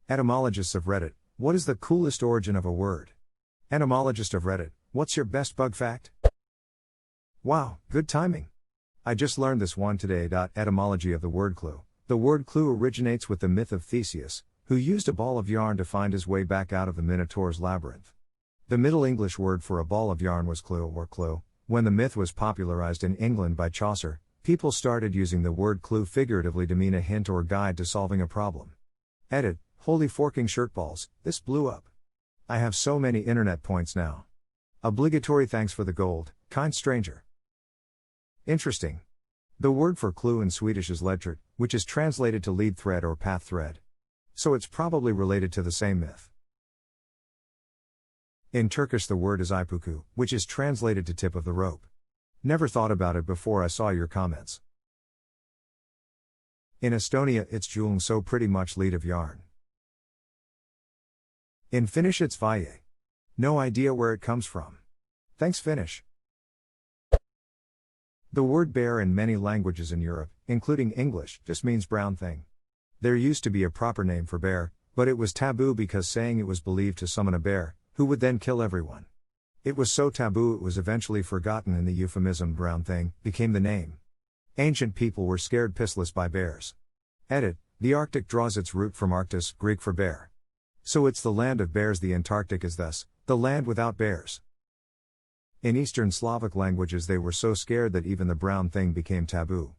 Etymologists of Reddit, what is the coolest origin of a word? Etymologist of Reddit, what's your best bug fact? Wow, good timing. I just learned this one today. Etymology of the word clue. The word clue originates with the myth of Theseus, who used a ball of yarn to find his way back out of the Minotaur's labyrinth. The Middle English word for a ball of yarn was clue or clue. When the myth was popularized in England by Chaucer, people started using the word clue figuratively to mean a hint or guide to solving a problem. Edit, holy forking shirtballs, this blew up. I have so many internet points now. Obligatory thanks for the gold, kind stranger. Interesting. The word for clue in Swedish is ledtråd, which is translated to lead thread or path thread. So it's probably related to the same myth. In Turkish the word is ipuku, which is translated to tip of the rope. Never thought about it before I saw your comments. In Estonia it's julung, so pretty much lead of yarn. In Finnish it's vaje. No idea where it comes from. Thanks Finnish. The word bear in many languages in Europe, including English, just means brown thing. There used to be a proper name for bear, but it was taboo because saying it was believed to summon a bear, who would then kill everyone. It was so taboo it was eventually forgotten, and the euphemism brown thing became the name. Ancient people were scared pissless by bears. Edit, the Arctic draws its root from Arctis, Greek for bear. So it's the land of bears. The Antarctic is thus the land without bears. In Eastern Slavic languages they were so scared that even the brown thing became taboo.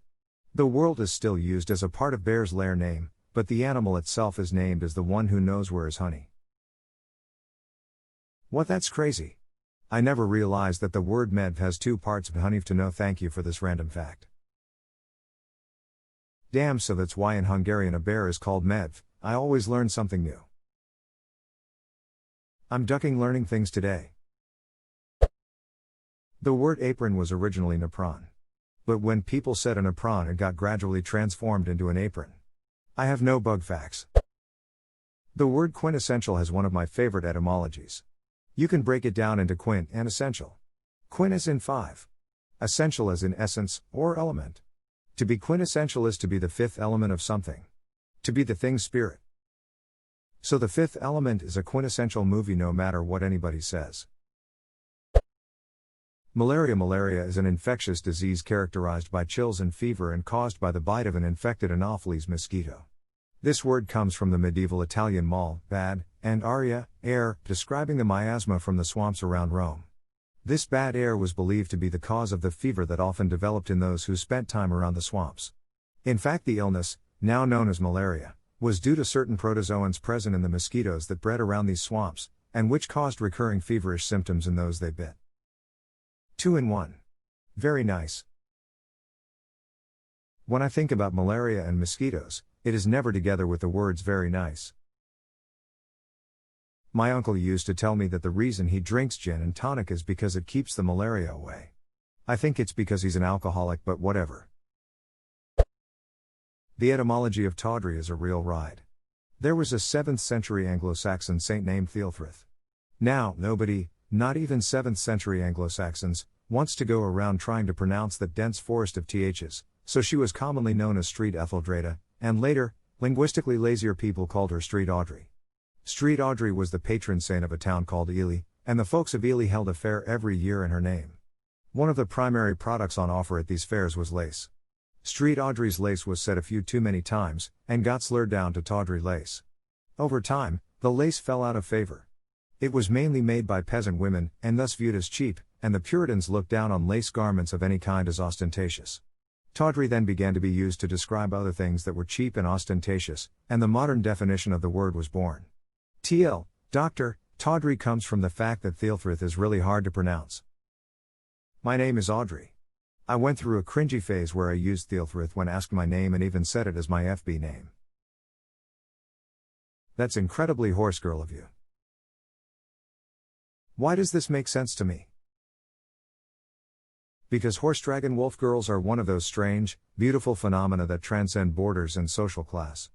The word is still used as a part of bear's lair name, but the animal itself is named as the one who knows where is honey. What, that's crazy. I never realized that the word medv has two parts. Honey to know. Thank you for this random fact. Damn, so that's why in Hungarian a bear is called medv. I always learn something new. I'm ducking learning things today. The word apron was originally napron. But when people said an apron, it got gradually transformed into an apron. I have no bug facts. The word quintessential has one of my favorite etymologies. You can break it down into quint and essential. Quint as in 5. Essential as in essence, or element. To be quintessential is to be the fifth element of something. To be the thing's spirit. So the fifth element is a quintessential movie no matter what anybody says. Malaria. Malaria is an infectious disease characterized by chills and fever and caused by the bite of an infected Anopheles mosquito. This word comes from the medieval Italian mal, bad, and aria, air, describing the miasma from the swamps around Rome. This bad air was believed to be the cause of the fever that often developed in those who spent time around the swamps. In fact, the illness, now known as malaria, was due to certain protozoans present in the mosquitoes that bred around these swamps, and which caused recurring feverish symptoms in those they bit. 2 in 1. Very nice. When I think about malaria and mosquitoes, it is never together with the words very nice. My uncle used to tell me that the reason he drinks gin and tonic is because it keeps the malaria away. I think it's because he's an alcoholic, but whatever. The etymology of tawdry is a real ride. There was a 7th century Anglo-Saxon saint named Thealfrith. Now, nobody, not even 7th century Anglo-Saxons, wants to go around trying to pronounce that dense forest of ths, so she was commonly known as Street Etheldreda, and later, linguistically lazier people called her Street Audrey. Street Audrey was the patron saint of a town called Ely, and the folks of Ely held a fair every year in her name. One of the primary products on offer at these fairs was lace. Street Audrey's lace was said a few too many times, and got slurred down to tawdry lace. Over time, the lace fell out of favor. It was mainly made by peasant women, and thus viewed as cheap, and the Puritans looked down on lace garments of any kind as ostentatious. Tawdry then began to be used to describe other things that were cheap and ostentatious, and the modern definition of the word was born. TL, Dr. Tawdry comes from the fact that Thealfrith is really hard to pronounce. My name is Audrey. I went through a cringy phase where I used Thealfrith when asked my name and even said it as my FB name. That's incredibly horse girl of you. Why does this make sense to me? Because horse dragon wolf girls are one of those strange, beautiful phenomena that transcend borders and social class.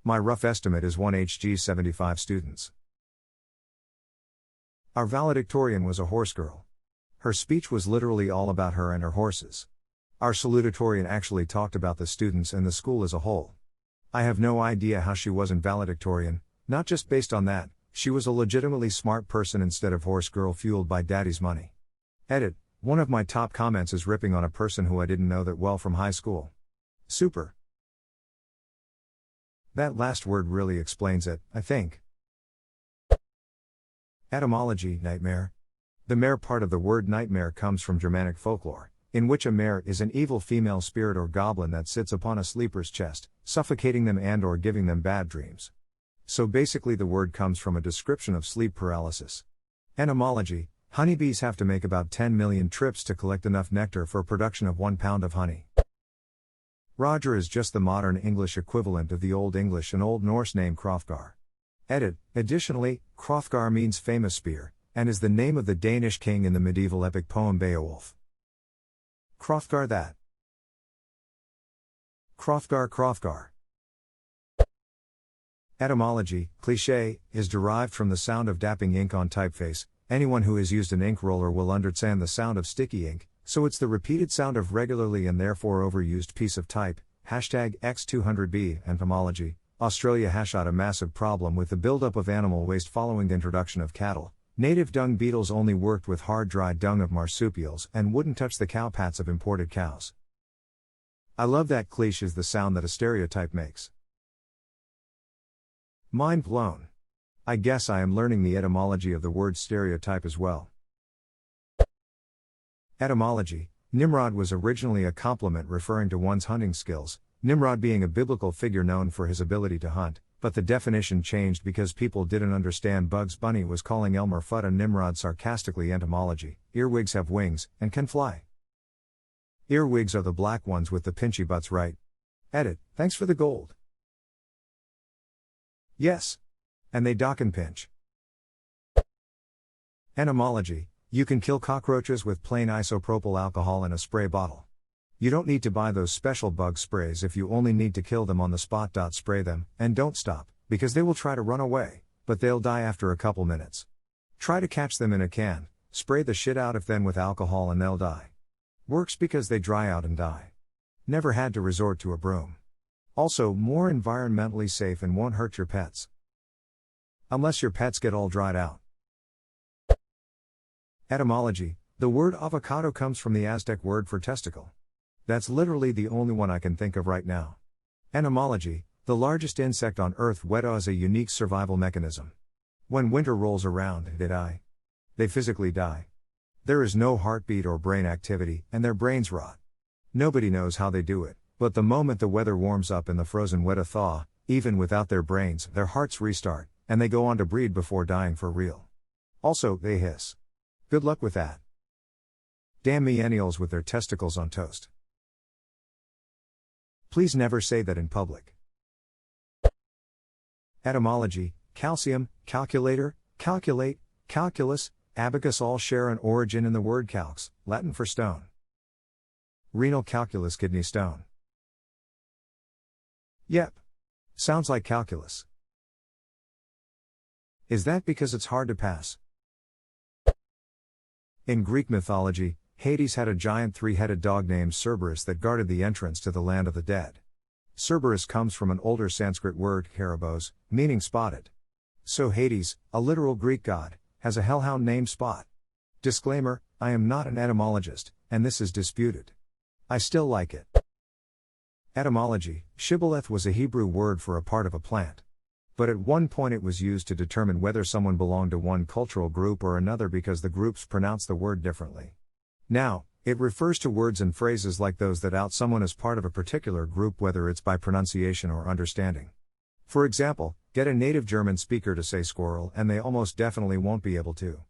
My rough estimate is 1 HG 75 students. Our valedictorian was a horse girl. Her speech was literally all about her and her horses. Our salutatorian actually talked about the students and the school as a whole. I have no idea how she wasn't valedictorian, Not just based on that, she was a legitimately smart person instead of horse girl fueled by daddy's money. Edit, one of my top comments is ripping on a person who I didn't know that well from high school. Super. That last word really explains it, I think. Etymology, nightmare. The mare part of the word nightmare comes from Germanic folklore, in which a mare is an evil female spirit or goblin that sits upon a sleeper's chest, suffocating them and/or giving them bad dreams. So basically the word comes from a description of sleep paralysis. Etymology, honeybees have to make about 10 million trips to collect enough nectar for production of 1 pound of honey. Roger is just the modern English equivalent of the Old English and Old Norse name Hrothgar. Edit, additionally, Hrothgar means famous spear, and is the name of the Danish king in the medieval epic poem Beowulf. Hrothgar that. Hrothgar. Etymology, cliché, is derived from the sound of dapping ink on typeface. Anyone who has used an ink roller will understand the sound of sticky ink, so it's the repeated sound of regularly and therefore overused piece of type. #X200B. Entomology, Australia has had a massive problem with the buildup of animal waste following the introduction of cattle. Native dung beetles only worked with hard-dried dung of marsupials and wouldn't touch the cow pats of imported cows. I love that cliché is the sound that a stereotype makes. Mind blown. I guess I am learning the etymology of the word stereotype as well. Etymology, Nimrod was originally a compliment referring to one's hunting skills, Nimrod being a biblical figure known for his ability to hunt, but the definition changed because people didn't understand Bugs Bunny was calling Elmer Fudd a Nimrod sarcastically. Etymology, earwigs have wings, and can fly. Earwigs are the black ones with the pinchy butts, right? Edit, thanks for the gold. Yes. And they dock and pinch. Etymology, you can kill cockroaches with plain isopropyl alcohol in a spray bottle. You don't need to buy those special bug sprays if you only need to kill them on the spot. Spray them, and don't stop, because they will try to run away, but they'll die after a couple minutes. Try to catch them in a can, spray the shit out of them with alcohol and they'll die. Works because they dry out and die. Never had to resort to a broom. Also, more environmentally safe and won't hurt your pets. Unless your pets get all dried out. Etymology, the word avocado comes from the Aztec word for testicle. That's literally the only one I can think of right now. Etymology, the largest insect on Earth. Weta is a unique survival mechanism. When winter rolls around, they die. They physically die. There is no heartbeat or brain activity, and their brains rot. Nobody knows how they do it, but the moment the weather warms up and the frozen Weta thaw, even without their brains, their hearts restart, and they go on to breed before dying for real. Also, they hiss. Good luck with that. Damn millennials with their testicles on toast. Please never say that in public. Etymology, calcium, calculator, calculate, calculus, abacus all share an origin in the word calx, Latin for stone. Renal calculus, kidney stone. Yep. Sounds like calculus. Is that because it's hard to pass? In Greek mythology, Hades had a giant three-headed dog named Cerberus that guarded the entrance to the land of the dead. Cerberus comes from an older Sanskrit word, karabos, meaning spotted. So Hades, a literal Greek god, has a hellhound named Spot. Disclaimer, I am not an etymologist, and this is disputed. I still like it. Etymology, shibboleth was a Hebrew word for a part of a plant. But at one point it was used to determine whether someone belonged to one cultural group or another because the groups pronounced the word differently. Now, it refers to words and phrases like those that out someone as part of a particular group, whether it's by pronunciation or understanding. For example, get a native German speaker to say squirrel and they almost definitely won't be able to.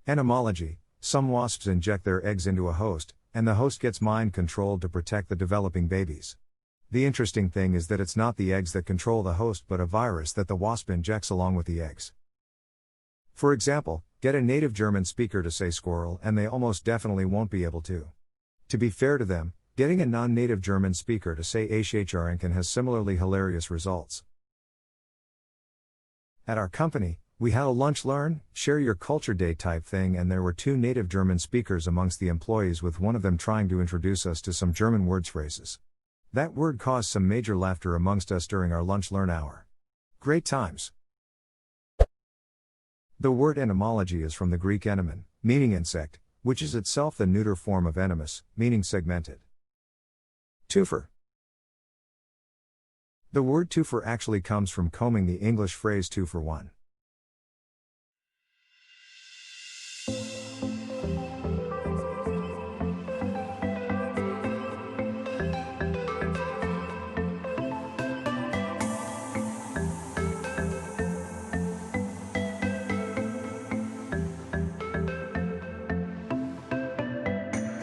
Etymology, some wasps inject their eggs into a host, and the host gets mind controlled to protect the developing babies. The interesting thing is that it's not the eggs that control the host but a virus that the wasp injects along with the eggs. For example, get a native German speaker to say squirrel and they almost definitely won't be able to. To be fair to them, getting a non-native German speaker to say HHRNken has similarly hilarious results. At our company, we had a lunch learn, share your culture day type thing, and there were 2 native German speakers amongst the employees, with one of them trying to introduce us to some German words phrases. That word caused some major laughter amongst us during our lunch learn hour. Great times. The word etymology is from the Greek entomon, meaning insect, which is itself the neuter form of entomos, meaning segmented. Twofer. The word twofer actually comes from combing the English phrase two for one.